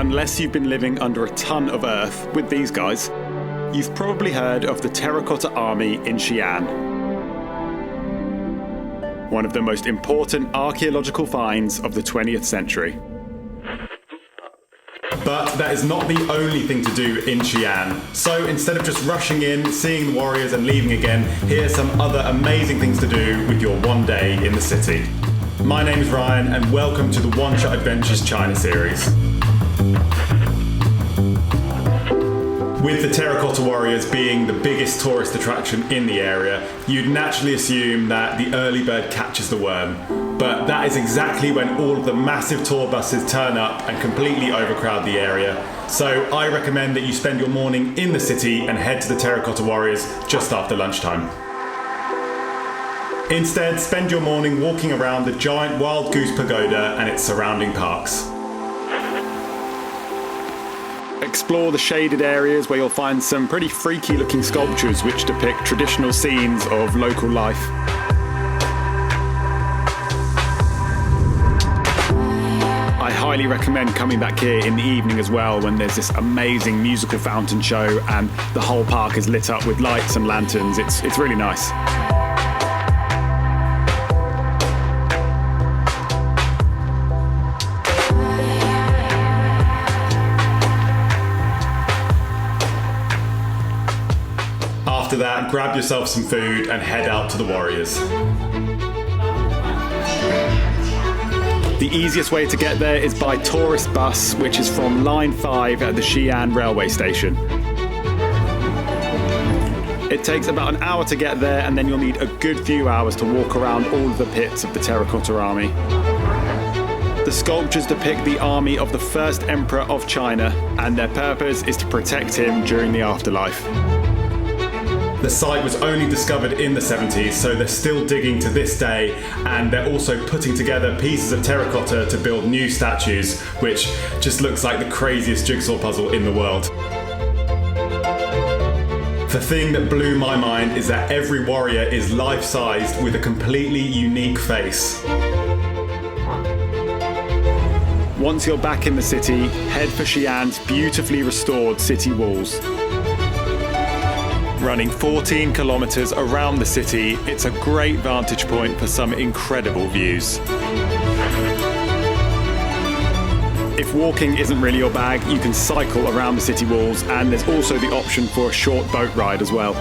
unless you've been living under a ton of earth with these guys, you've probably heard of the Terracotta Army in Xi'an. One of the most important archaeological finds of the 20th century. But that is not the only thing to do in Xi'an. So instead of just rushing in, seeing the warriors and leaving again, here's some other amazing things to do with your one day in the city. My name is Ryan and welcome to the One Shot Adventures China series. With the Terracotta Warriors being the biggest tourist attraction in the area, you'd naturally assume that the early bird catches the worm. But that is exactly when all of the massive tour buses turn up and completely overcrowd the area. So I recommend that you spend your morning in the city and head to the Terracotta Warriors just after lunchtime. Instead, spend your morning walking around the giant Wild Goose Pagoda and its surrounding parks. Explore the shaded areas where you'll find some pretty freaky looking sculptures which depict traditional scenes of local life. I highly recommend coming back here in the evening as well, when there's this amazing musical fountain show and the whole park is lit up with lights and lanterns. It's really nice. After that, grab yourself some food and head out to the Warriors. The easiest way to get there is by tourist bus, which is from Line 5 at the Xi'an railway station. It takes about an hour to get there, and then you'll need a good few hours to walk around all of the pits of the Terracotta Army. The sculptures depict the army of the first emperor of China, and their purpose is to protect him during the afterlife. The site was only discovered in the 70s, so they're still digging to this day, and they're also putting together pieces of terracotta to build new statues, which just looks like the craziest jigsaw puzzle in the world. The thing that blew my mind is that every warrior is life-sized with a completely unique face. Once you're back in the city, head for Xi'an's beautifully restored city walls. Running 14 kilometers around the city, it's a great vantage point for some incredible views. If walking isn't really your bag, you can cycle around the city walls, and there's also the option for a short boat ride as well.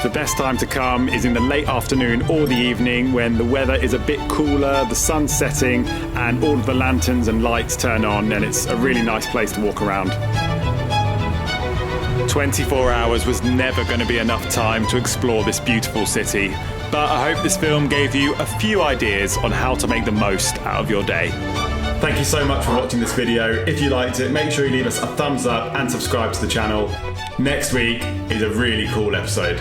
The best time to come is in the late afternoon or the evening, when the weather is a bit cooler, the sun's setting, and all of the lanterns and lights turn on, and it's a really nice place to walk around. 24 hours was never going to be enough time to explore this beautiful city, but I hope this film gave you a few ideas on how to make the most out of your day. Thank you so much for watching this video. If you liked it, make sure you leave us a thumbs up and subscribe to the channel. Next week is a really cool episode.